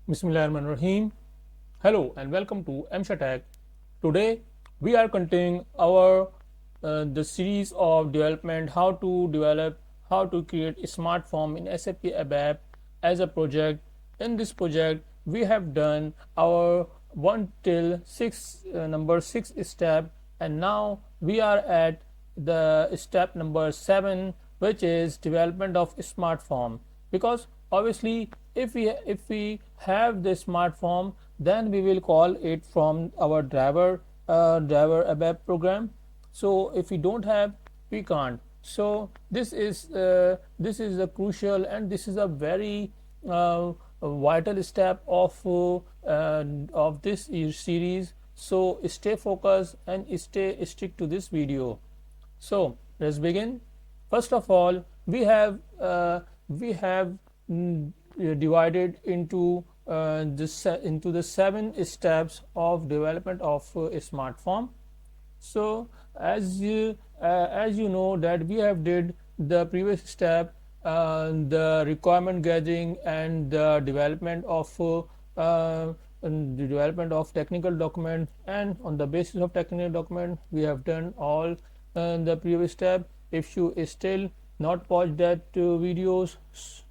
Bismillahirrahmanirrahim. Hello and welcome to M.Shakir. Today we are continuing our the series of development, how to create a smart form in SAP ABAP as a project. In this project we have done our 1 till 6 number 6 step, and now we are at the step number 7, which is development of smart form. Because obviously if we have the smart form, then we will call it from our driver ABAP program. So if we don't have, we can't. So this is a crucial, and this is a very vital step of this series. So stay focused and stay stick to this video. So let's begin. First of all, we have divided into the 7 steps of development of a smart form. So as you know that we have did the previous step, the requirement gathering and the development of technical document, and on the basis of technical document we have done all the previous step. If you still not watched that videos,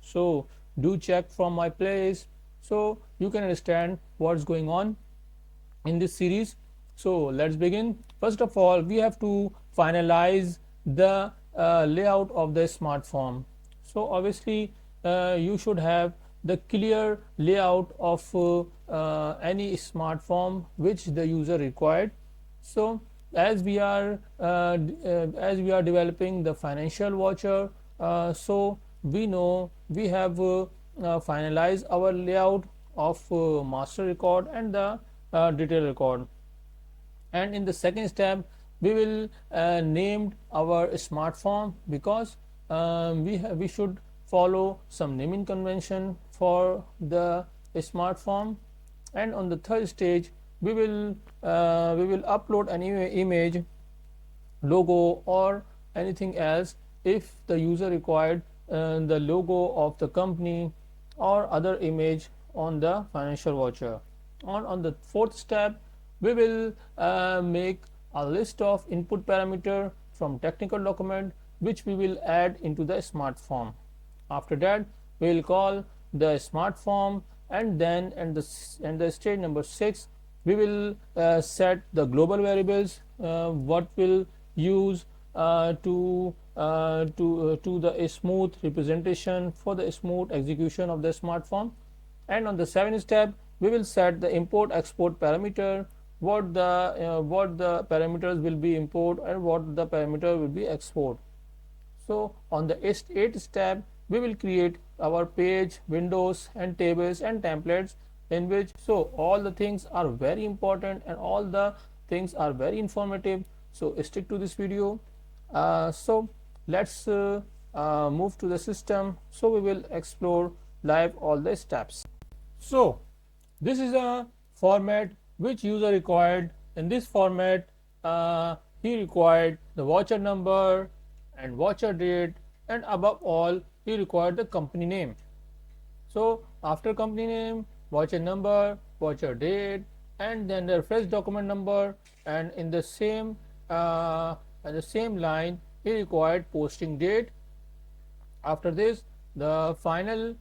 so do check from my playlist so you can understand what's going on in this series. So let's begin. First of all, we have to finalize the layout of the smart form. So obviously you should have the clear layout of any smart form which the user required. So as we are developing the financial voucher, so we know we have finalized our layout of master record and the detail record. And in the second step we will name our smart form, because we should follow some naming convention for the smart form. And on the third stage we will upload any image, logo or anything else if the user required the logo of the company or other image on the financial voucher. On the fourth step we will make a list of input parameter from technical document which we will add into the smart form. After that we will call the smart form, and then and the stage number 6 we will set the global variables what will use to the smooth representation for the smooth execution of the smart form. And on the 7th step we will set the import export parameter, what the parameters will be import and what the parameter will be export. So on the 8th step we will create our page, windows and tables and templates, in which so all the things are very important and all the things are very informative. So stick to this video. So let's move to the system. So we will explore live all the steps. So this is a format which user required. In this format he required the voucher number and voucher date, and above all he required the company name. So after company name, voucher number, voucher date, and then the reference document number, and in the same line he required posting date. After this, the final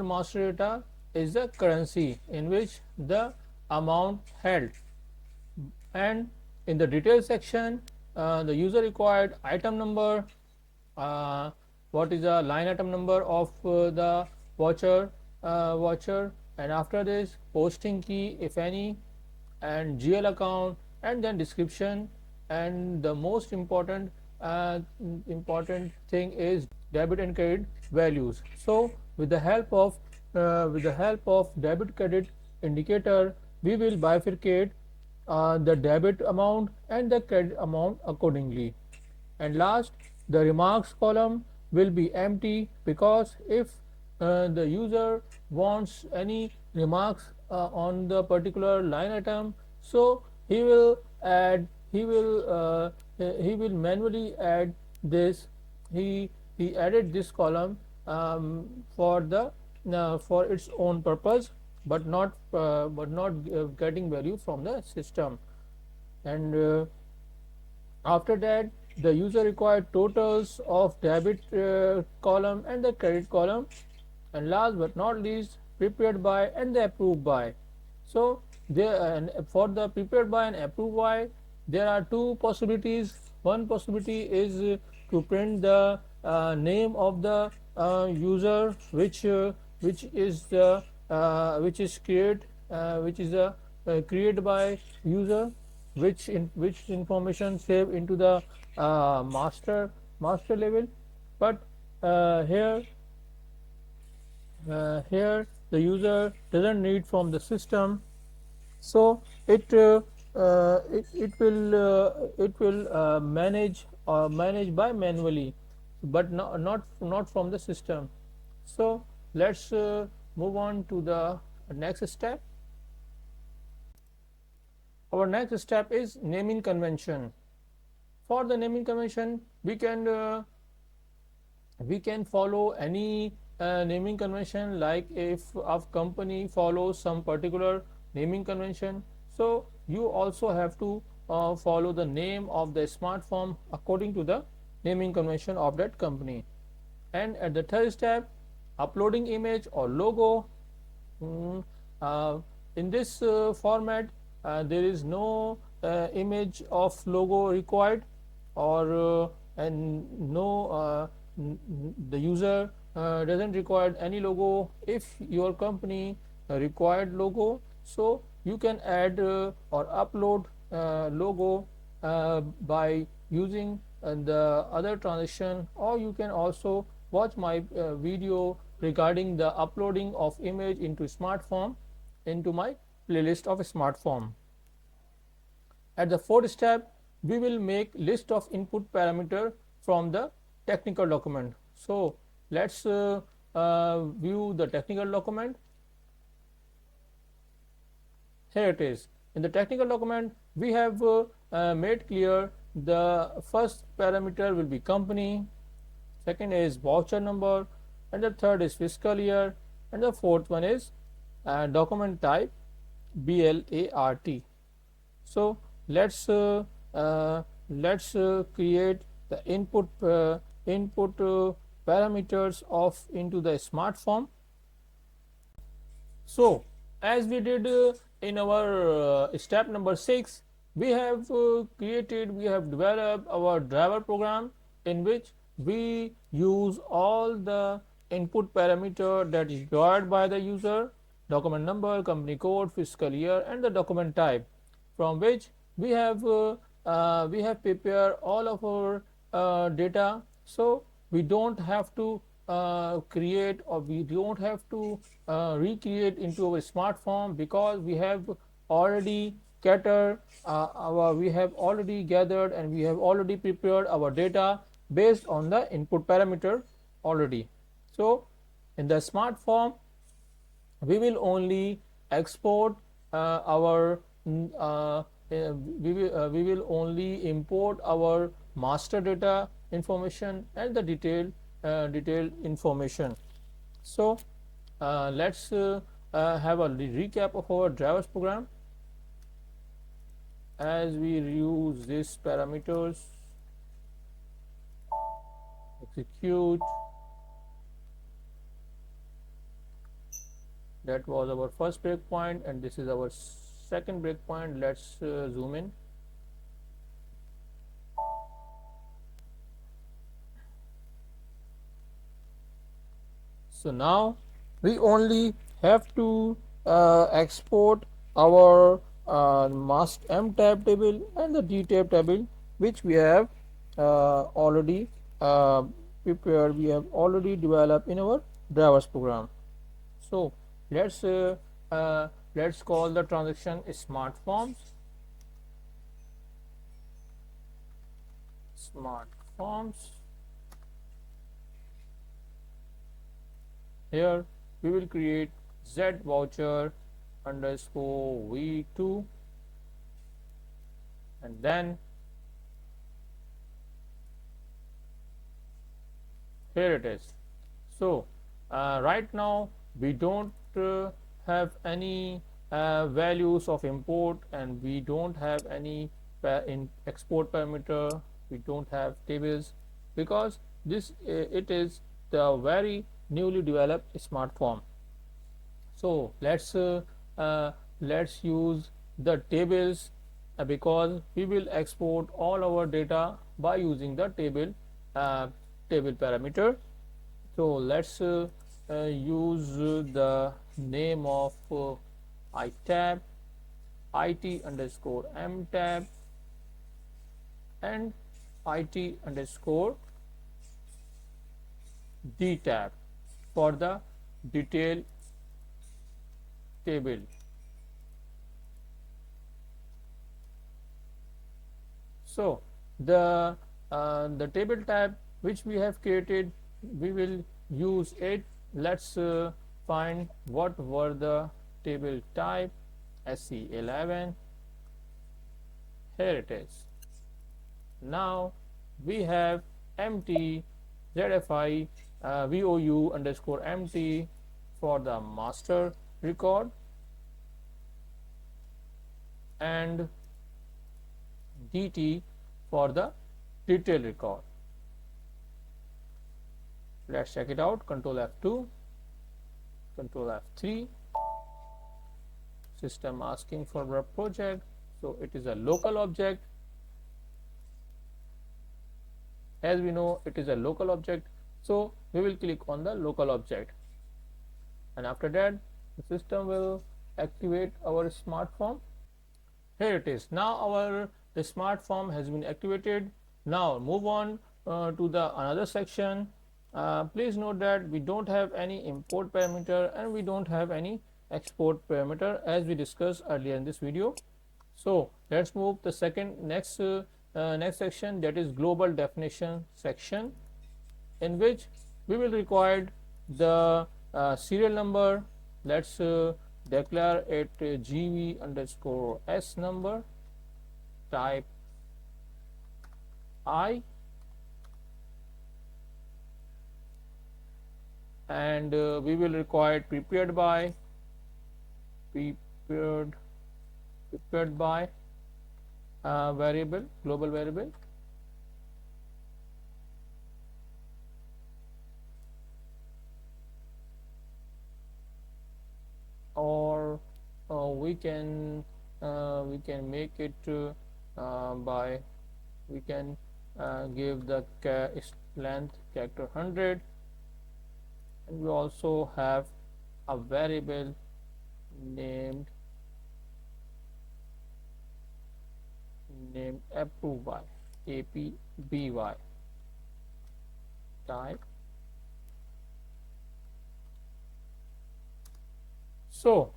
master data is the currency in which the amount held. And in the detail section the user required item number, what is the line item number of the voucher, and after this posting key if any, and GL account, and then description. And the most important thing is debit and credit values. So with the help of debit credit indicator we will bifurcate the debit amount and the credit amount accordingly. And last, the remarks column will be empty, because if the user wants any remarks on the particular line item, so he will manually add this. He added this column for the for its own purpose, but not getting value from the system. And after that, the user required totals of debit column and the credit column, and last but not least, prepared by and the approved by. So there, and for the prepared by and approved by, there are two possibilities. One possibility is to print the name of the user, which is created by user, which information save into the master level. But here the user doesn't need from the system, so it will manage by manually, but not from the system. So let's move on to the next step. Our next step is naming convention. For the naming convention, we can follow any naming convention, like if a company follows some particular naming convention, so you also have to follow the name of the smart form according to the naming convention of that company. And at the third step, uploading image or logo. Mm, uh, in this format, there is no image of logo required, or and no the user doesn't require any logo. If your company required logo, so you can add or upload logo by using the other transaction, or you can also watch my video regarding the uploading of image into SmartForm into my playlist of SmartForm. At the fourth step, we will make list of input parameter from the technical document. So let's view the technical document. Here it is. In the technical document, we have made clear the first parameter will be company, second is voucher number, and the third is fiscal year, and the fourth one is document type, BLART. So let's create the input parameters of into the SmartForm. So as we did in our step number 6, we have developed our driver program, in which we use all the input parameter that is required by the user: document number, company code, fiscal year, and the document type, from which we have prepared all of our data. So we don't have to create, or we don't have to recreate into our SmartForm, because we have already gathered and we have already prepared our data based on the input parameter already. So in the SmartForm, we will only export we will only import our master data information and the detailed information. So let's have a recap of our drivers program. As we use these parameters, execute. That was our first breakpoint, and this is our second breakpoint. Let's zoom in. So now we only have to export our M tab table and the D tab table, which we have already prepared. We have already developed in our drivers program. So let's call the transaction SmartForms. Here we will create Z voucher underscore V2, and then here it is. So right now we don't have any values of import, and we don't have any in export parameter, we don't have tables, because this it is the very newly developed smart form. So uh, let's use the tables, because we will export all our data by using the uh, table parameter. So let's use the name of I tab, it underscore m tab, and it underscore d tab for the detail table. So the table tab which we have created, we will use it. Let's find what were the table type. SC11, here it is. Now we have empty ZFI VOU underscore empty for the master record, and DT for the detail record. Let's check it out. Control F2, Control F3. System asking for a project, so it is a local object. As we know, it is a local object, so we will click on the local object, and after that the system will activate our smart form. Here it is. Now our smart form has been activated. Now move on to the another section. Please note that we don't have any import parameter and we don't have any export parameter, as we discussed earlier in this video. So let's move the next section, that is global definition section, in which we will require the serial number. Let's declare it GV underscore S number, type I, and we will require prepared by variable, global variable, or we can make it by, we can give the length character 100, and we also have a variable named approved by, APBY, type. So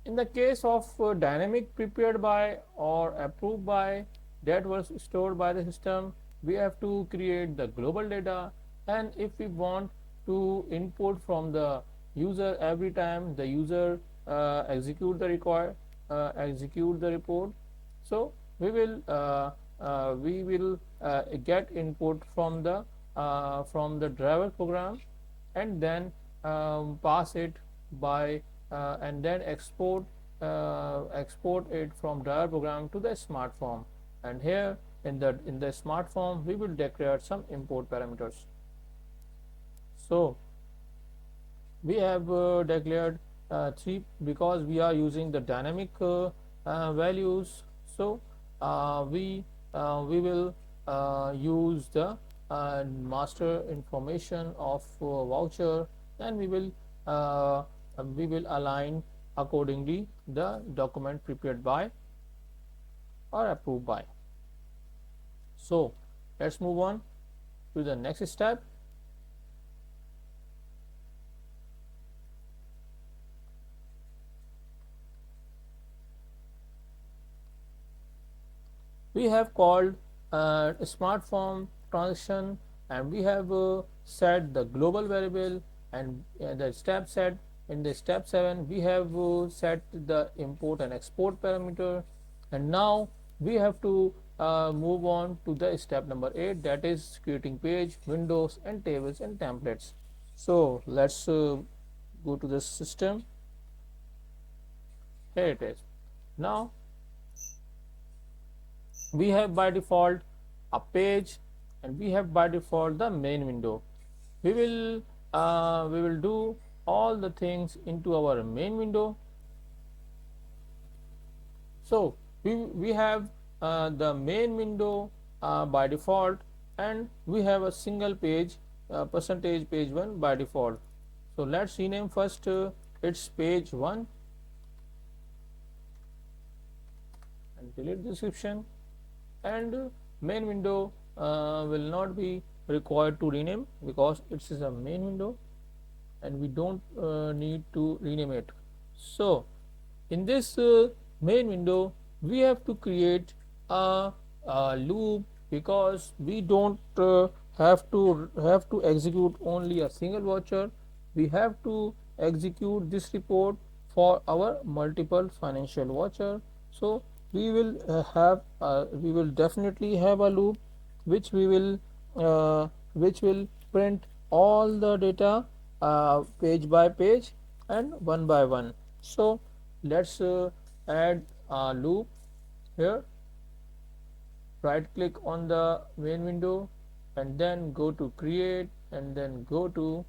in the case of dynamic prepared by or approved by that was stored by the system, we have to create the global data, and if we want to input from the user every time the user execute the report, so we will get input from the driver program, and then pass it by and then export it from driver program to the smart form, and here in the smart form we will declare some import parameters. So we have declared 3, because we are using the dynamic values. So we will use the master information of voucher, and we will align accordingly the document prepared by or approved by. So let's move on to the next step. We have called SmartForm transaction, and we have set the global variable, and the step set in the step 7 we have set the import and export parameter, and now we have to move on to the step number 8, that is creating page, windows, and tables and templates. So let's go to the system. Here it is. Now we have by default a page, and we have by default the main window. We will do all the things into our main window. So we have the main window by default, and we have a single page, percentage page 1 by default. So let's rename first it's page 1 and delete description, and main window will not be required to rename because it is a main window and we don't need to rename it. So in this main window we have to create a loop, because we don't have to execute only a single voucher. We have to execute this report for our multiple financial voucher. So we will definitely have a loop which will print all the data page by page and one by one. So let's add a loop here. Right click on the main window and then go to create, and then go to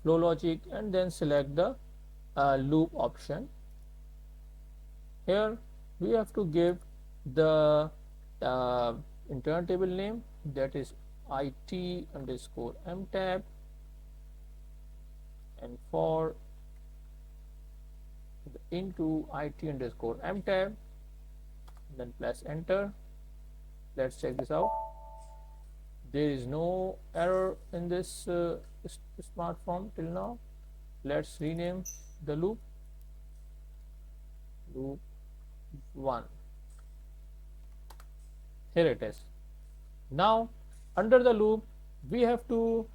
flow logic, and then select the loop option. Here we have to give the internal table name, that is IT underscore M tab, and for into IT underscore M tab, then press enter. Let's check this out. There is no error in this SmartForm till now. Let's rename the loop 1. Here it is. Now under the loop we have to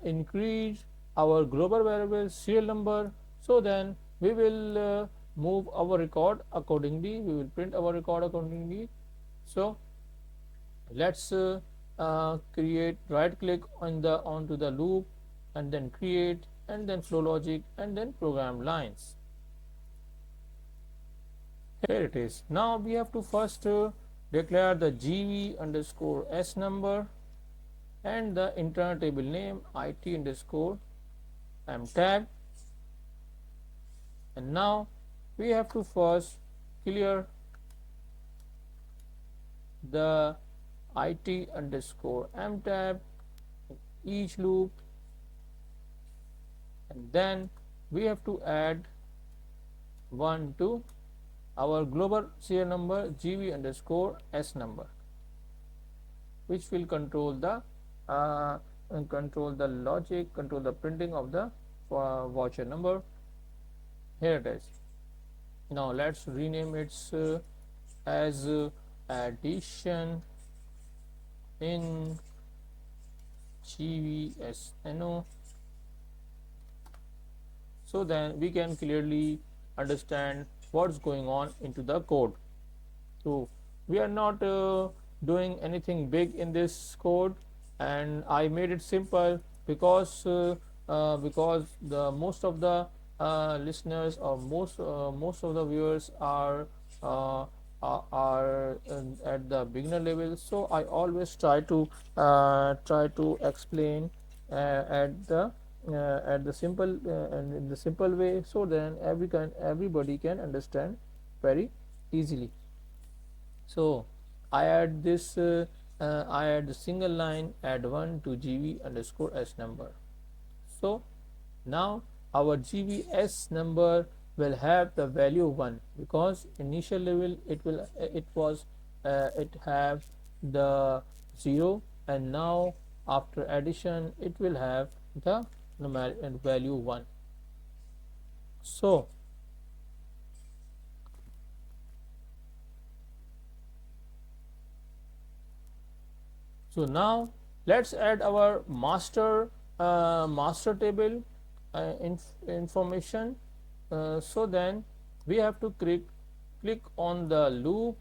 increase our global variable serial number. So then we will move our record accordingly, we will print our record accordingly. So let's create, right click on the onto the loop, and then create, and then flow logic, and then program lines. Here it is. Now we have to first declare the GV underscore S number and the internal table name IT underscore M tab, and now we have to first clear the IT underscore M tab in each loop, and then we have to add 1 to our global serial number GV underscore S number, which will control the logic, control the printing of the voucher number. Here it is. Now let's rename it as addition in GVSNO, so then we can clearly understand what's going on into the code. So we are not doing anything big in this code, and I made it simple because the most of the listeners, or most of the viewers are at the beginner level. So I always try to explain at the simple and in the simple way, so then everybody can understand very easily. So I add this I add the single line, add 1 to GV underscore S number. So now our GVS number will have the value 1, because initial level it have the 0, and now after addition it will have the numeric value 1. So now let's add our master table information. So then we have to click on the loop,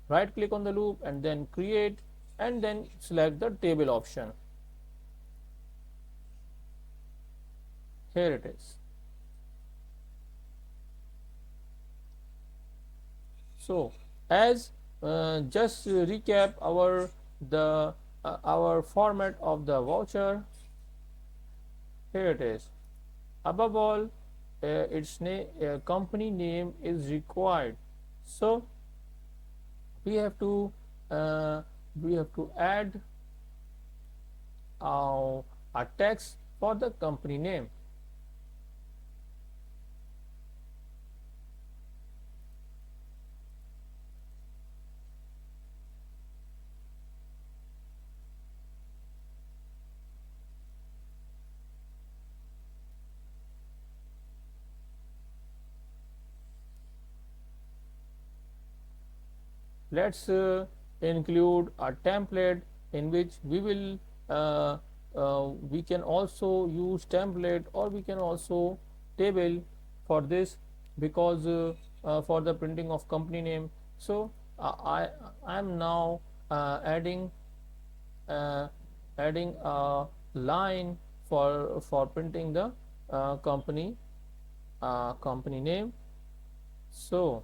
right click on the loop, and then create, and then select the table option. Here it is. So as just recap our format of the voucher. Here it is. Above all, company name is required. So we have to uh, add a text for the company name. Let's include a template in which we can also use template, or we can also table for this, because for the printing of company name. So I am now adding a line for printing the company name. So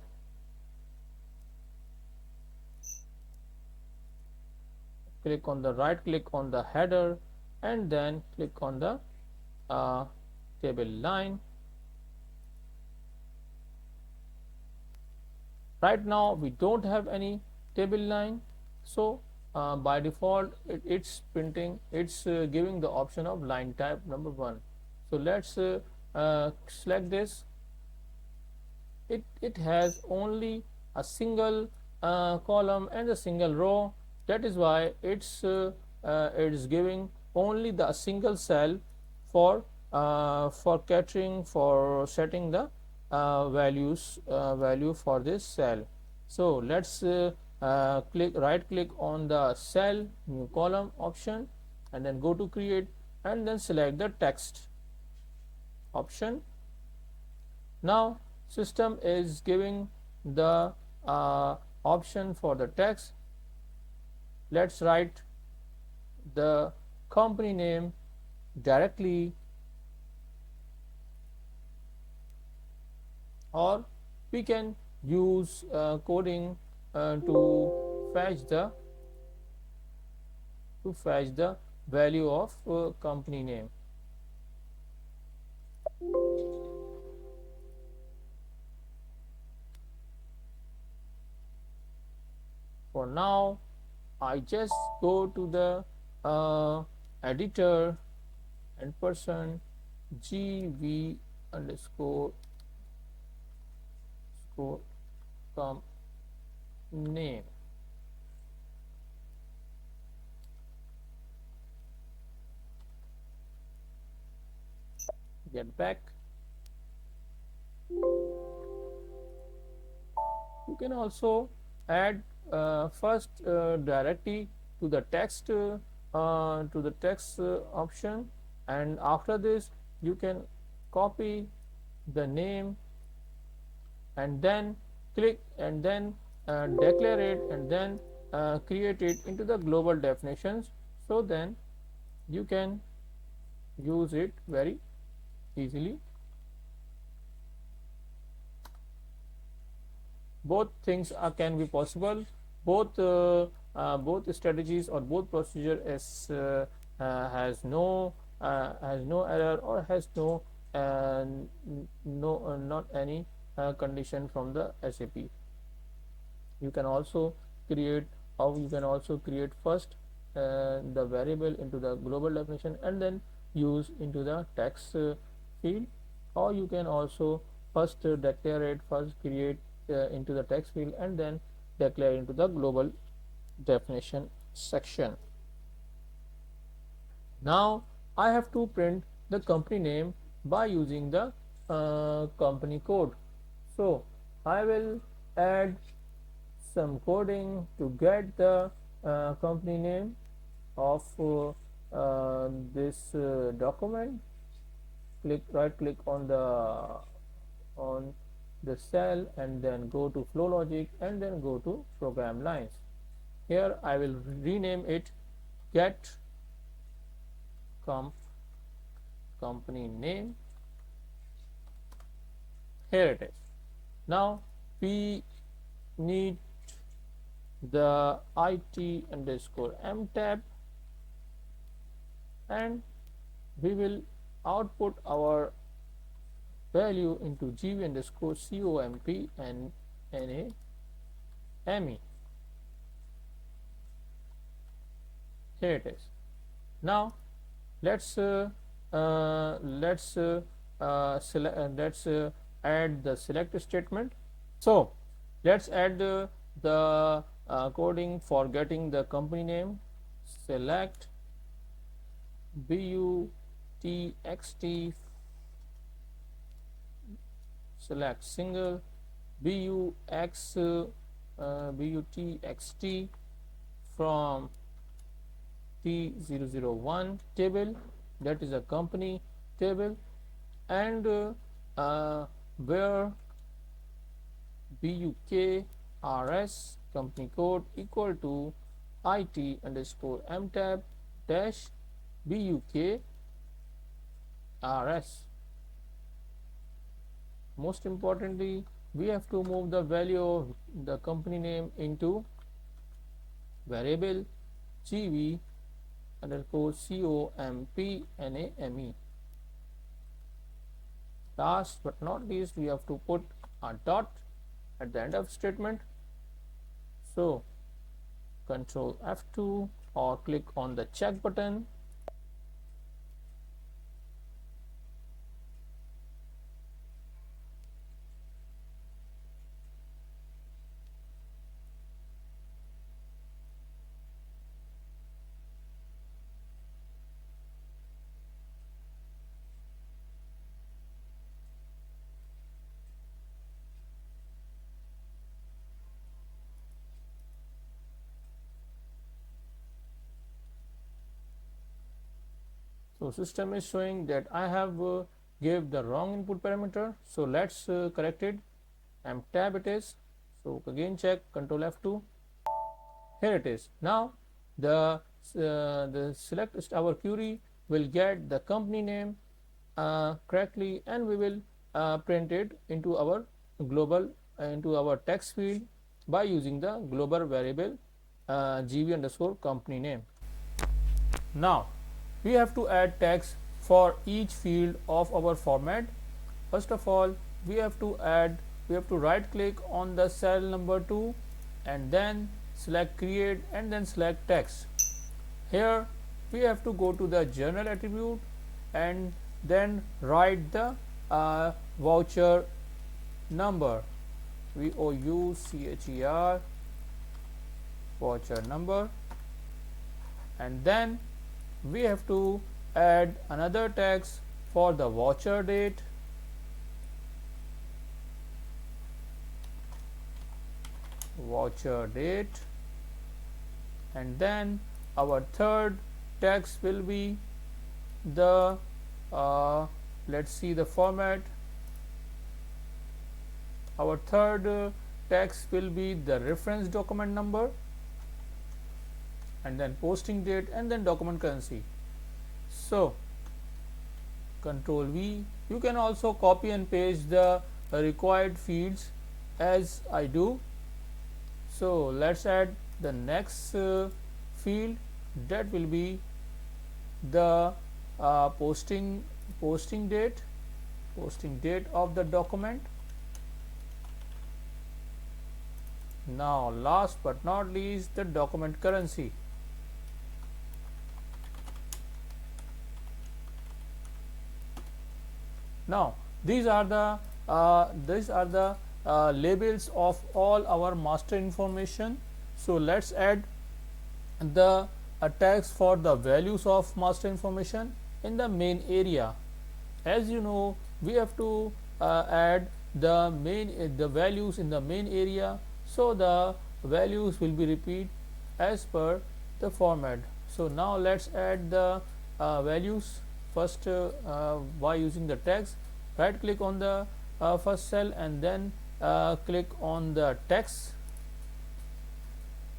right click on the header, and then click on the table line. Right now we don't have any table line, so by default it's printing, it's giving the option of line type number 1. So let's select this. It has only a single column and a single row. That is why it is giving only the single cell for capturing, for setting the value for this cell. So let's right click on the cell, new column option, and then go to create, and then select the text option. Now system is giving the option for the text. Let's write the company name directly, or we can use coding to fetch the value of company name. For now, I just go to the editor and gv underscore com name. Get back. You can also add first directly to the text option, and after this you can copy the name, and then click, and then declare it, and then create it into the global definitions. So then you can use it very easily. Both things can be possible. Both strategies or both procedure has no error, or has not any condition from the SAP. You can also create first the variable into the global definition, and then use into the text field, or you can also first declare it, first create into the text field, and then declare into the global definition section. Now I have to print the company name by using the company code. So I will add some coding to get the company name of this document. Right click on the cell, and then go to flow logic, and then go to program lines. Here I will rename it get company name, Here it is. Now we need the IT underscore M tab, and we will output our value into gv underscore comp and NAME. Here it is. Now let's add the select statement. So let's add the coding for getting the company name. Select BUTXT, select single BUTXT from T001 table, that is a company table, and where BUKRS company code equal to IT underscore M tab dash BUKRS. Most importantly, we have to move the value of the company name into variable gv underscore comp NAME. Last but not least, we have to put a dot at the end of statement. So Control F2 or click on the check button. So system is showing that I have gave the wrong input parameter. So let's correct it. M tab it is. So again check, Control F2. Here it is. Now the select our query will get the company name correctly, and we will print it into our global into our text field by using the global variable gv underscore company name. Now we have to add tags for each field of our format. First of all, we have to right click on the cell number 2 and then select create and then select text. Here we have to go to the general attribute and then write the voucher number, VOUCHER voucher number, and then we have to add another tags for the voucher date, and then our third text will be the let's see the format. Our third text will be the reference document number, and then posting date, and then document currency. So Control V. You can also copy and paste the required fields as I do. So let's add the next field, that will be the posting date of the document. Now last but not least, the document currency. Now these are the labels of all our master information. So let's add the tags for the values of master information in the main area. As you know, we have to add the values in the main area, so the values will be repeat as per the format. So now let's add the values. First by using the tags, right click on the first cell and then click on the text.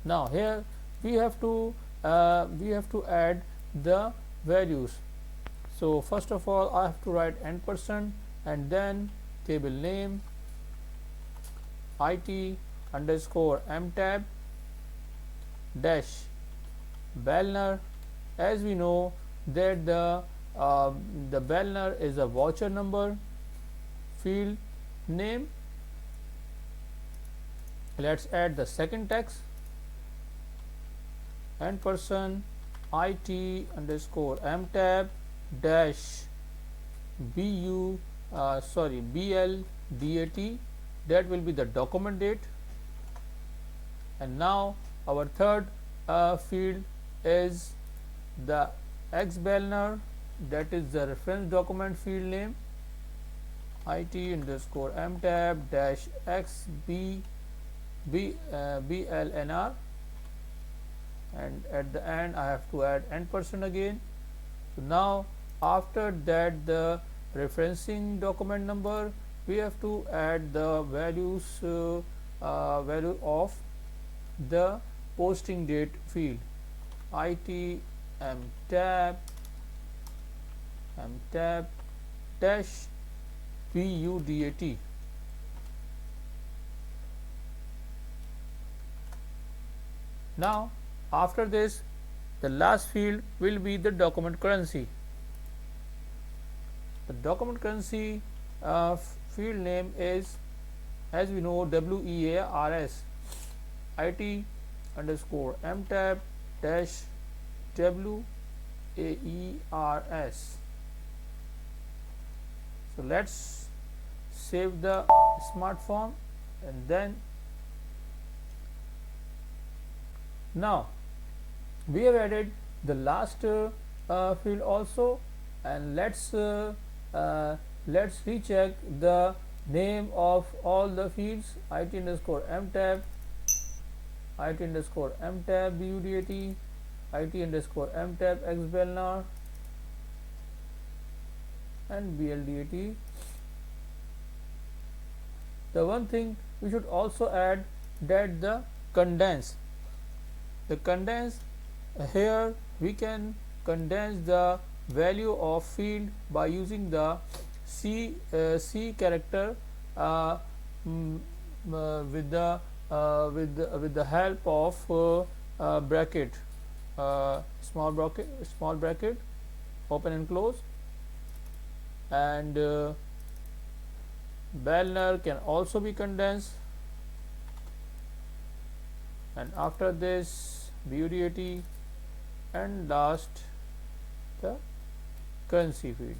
Now here we have to add the values. So first of all, I have to write n% and then table name IT underscore M tab dash Bellner. As we know that the Bellner is a voucher number. Field name, let's add the second text, and person IT underscore M tab dash BLDAT, that will be the document date. And now our third field is the X Bellner, that is the reference document field name IT underscore M tab dash BLNR, and at the end I have to add end person again. So now after that the referencing document number, we have to add the value of the posting date field IT M tab dash BUDAT. Now after this the last field will be the document currency. The document currency field name is, as we know, WEARS IT underscore M tab dash WAERS. So let's save the SmartForm, and then now we have added the last field also, and let's recheck the name of all the fields IT underscore M tab BUDAT, IT underscore M tab X Bellnar, and BLDAT. The one thing we should also add that the condense here we can condense the value of field by using the C character with the help of bracket, small bracket open and close, and Bellner can also be condensed, and after this BUDAT, and last the currency field.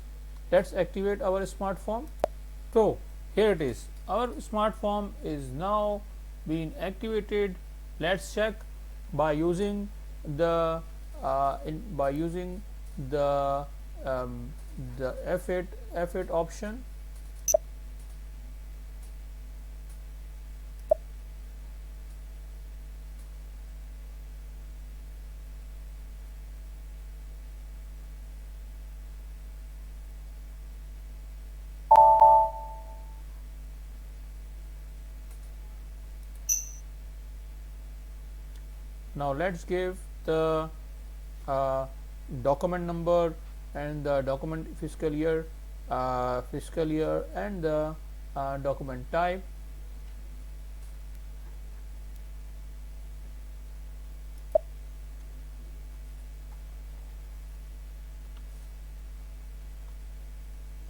Let's activate our SmartForm. So here it is, our SmartForm is now being activated. Let's check by using the F8 option. Now let's give the document number and the document fiscal year and the document type.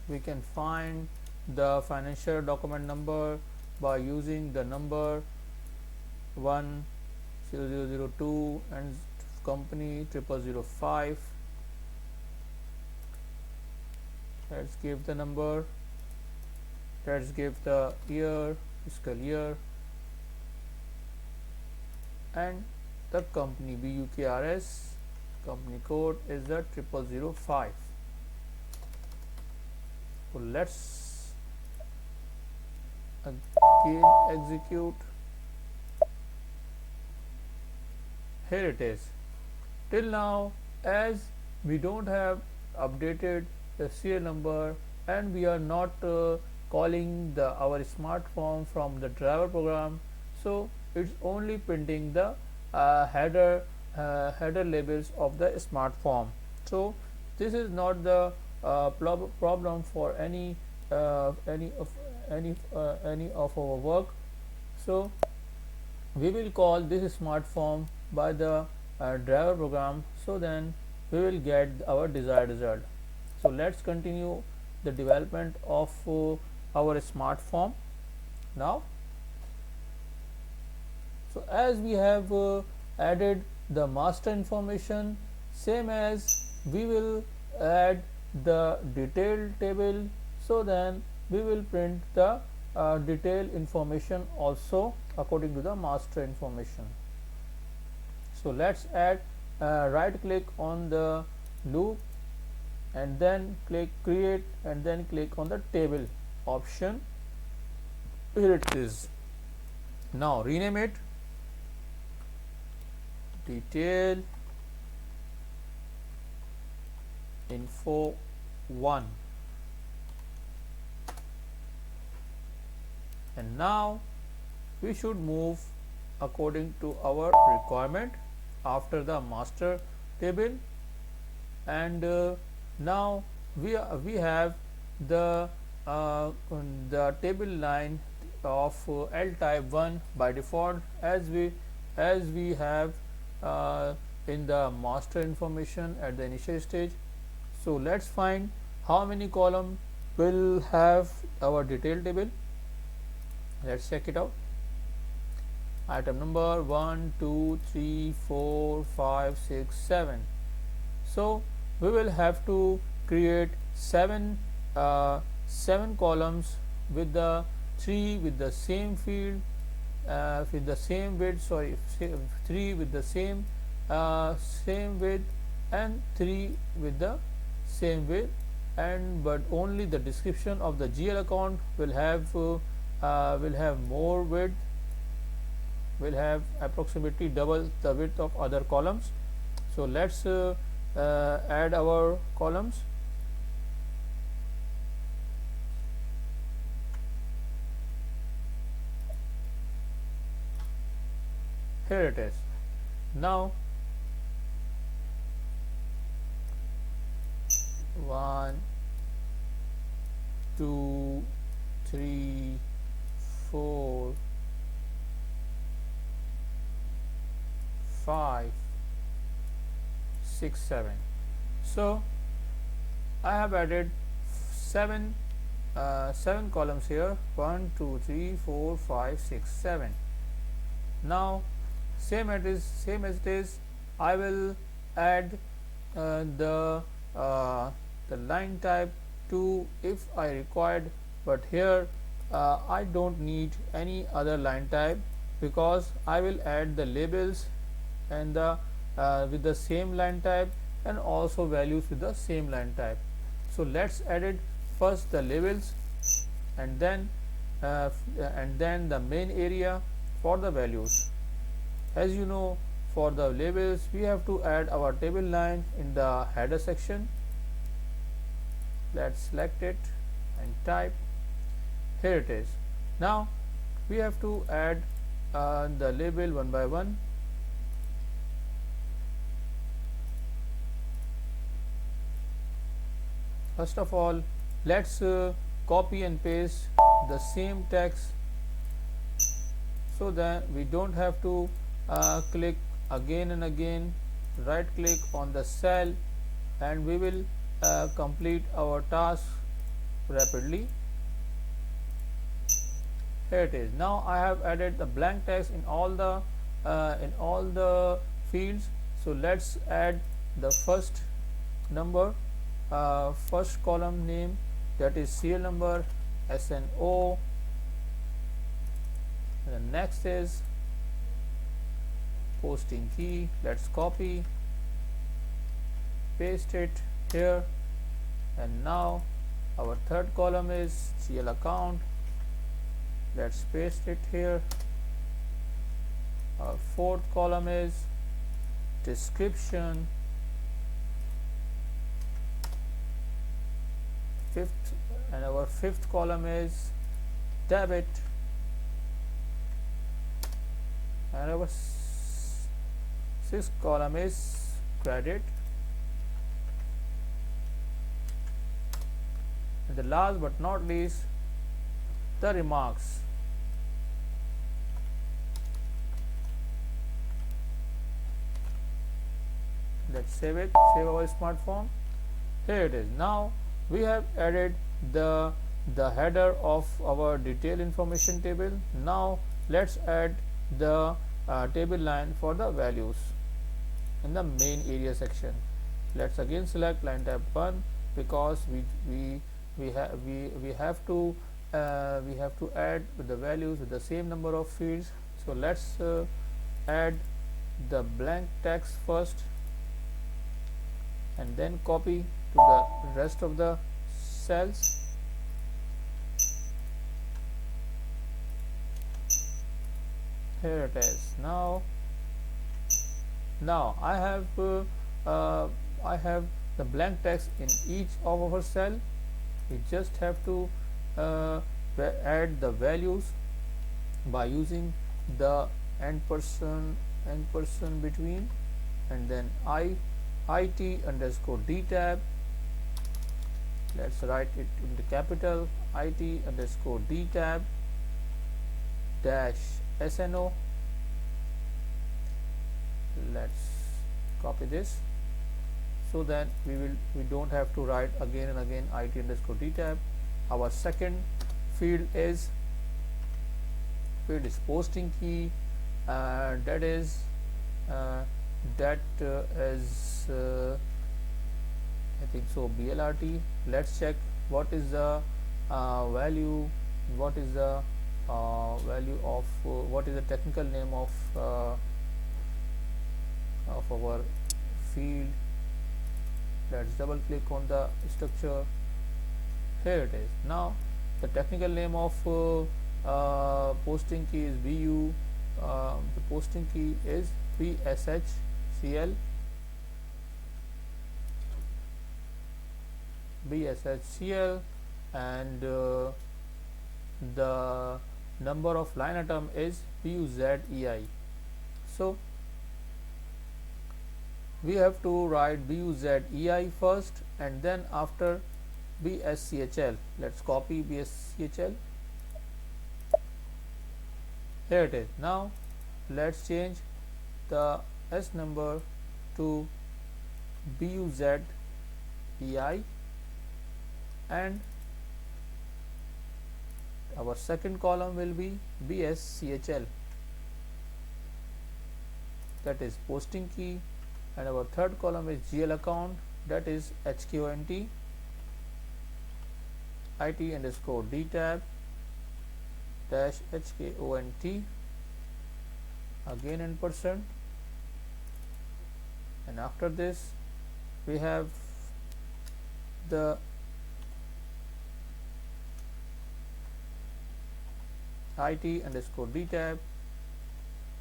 We can find the financial document number by using the number 10002 and company 0005. Let's give the number, let's give the year, fiscal year, and the company BUKRS, company code is the 0005. So let's again execute. Here it is. Till now, as we don't have updated the serial number and we are not calling our SmartForm from the driver program, so it's only printing the header labels of the SmartForm. So this is not the problem for any any of our work. So we will call this smart form by the driver program, so then we will get our desired result. So let's continue the development of our smart form now. So as we have added the master information, same as we will add the detailed table, so then we will print the detailed information also according to the master information. So let's add right click on the loop and then click create and then click on the table option. Here it is. Now rename it detail info 1, and now we should move according to our requirement after the master table. And now we have the table line of L type 1 by default, as we have in the master information at the initial stage. So let's find how many column will have our detailed table. Let's check it out. Item number 1 2 3 4 5 6 7. So we will have to create 7 columns with the 3 with the same field, with the same width, 3 with the same width and 3 with the same width, and but only the description of the GL account will have more width, will have approximately double the width of other columns. So let's add our columns. Here it is. Now 1 2 3 4 5 6 7. So I have added 7 columns here, 1 2 3 4 5 6 7. Now same as it is, I will add the line type 2 if I required, but here I don't need any other line type, because I will add the labels and the with the same line type and also values with the same line type. So let's edit first the labels and then the main area for the values. As you know, for the labels we have to add our table line in the header section. Let's select it and type. Here it is. Now we have to add the label one by one. First of all, let's copy and paste the same text, so that we don't have to click again and again. Right click on the cell and we will complete our task rapidly. Here it is. Now I have added the blank text in all the fields. So let's add the first number, first column name, that is serial number SNO. And the next is posting key. Let's copy, paste it here, and now our third column is GL account. Let's paste it here. Our fourth column is description. Our fifth column is debit, and our sixth column is credit, and the last but not least the remarks. Let's save it, save our SmartForm. Here it is. Now we have added the header of our detailed information table. Now let's add the table line for the values in the main area section. Let's again select line type 1 because we have to add the values with the same number of fields. So let's add the blank text first and then copy to the rest of the cells. Here it is. Now I have the blank text in each of our cell. We just have to add the values by using the and between, and then IT underscore D tab. Let's write it in the capital, IT underscore D tab dash SNO. Let's copy this so that we don't have to write again and again IT underscore D tab. Our second field is posting key, that is I think so BLRT. Let's check what is the value, what is the value of what is the technical name of our field. Let's double click on the structure. Here it is. Now the technical name of posting key is BU. The posting key is BSHCL. And the number of line item is BUZEI. So we have to write BUZEI first and then after BSCHL. Let's copy BSCHL. Here it is. Now let's change the S number to BUZEI, and our second column will be BSCHL, that is posting key, and our third column is GL account, that is HKONT, IT underscore D tab dash HKONT, again %, and after this we have the IT underscore D tab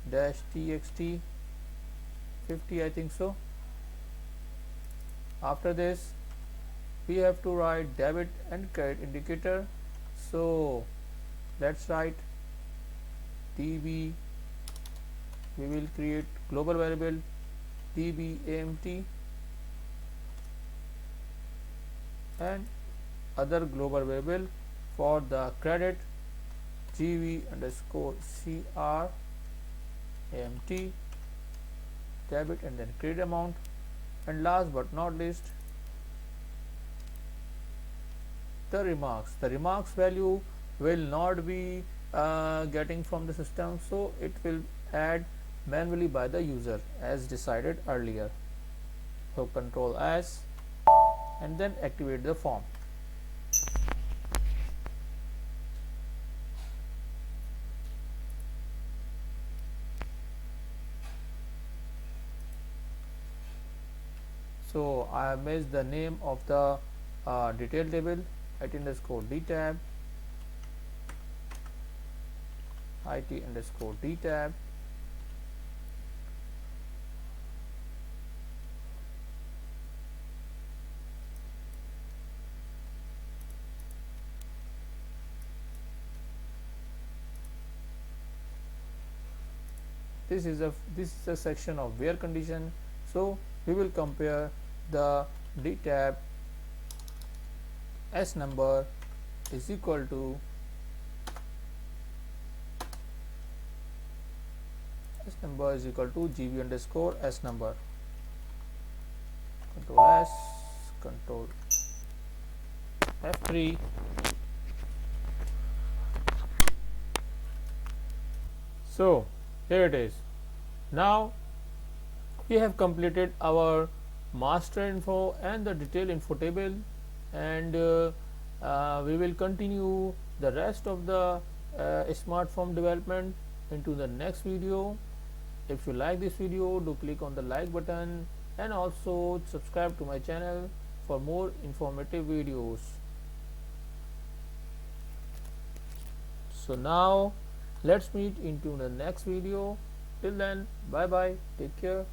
dash TXT 50, I think so. After this we have to write debit and credit indicator. So let's write DB. We will create global variable DBAMT and other global variable for the credit GV underscore CRAMT, debit and then credit amount, and last but not least the remarks. The remarks value will not be getting from the system, so it will add manually by the user as decided earlier. So Control S and then activate the form. So I have missed the name of the detail table, IT underscore D tab, IT underscore D tab, this is a section of where condition. So we will compare the D tab S number is equal to S number is equal to GB underscore S number. Control S, Control F3. So here it is. Now we have completed our master info and the detail info table, and we will continue the rest of the smart form development into the next video. If you like this video, do click on the like button and also subscribe to my channel for more informative videos. So now let's meet into the next video. Till then, bye bye, take care.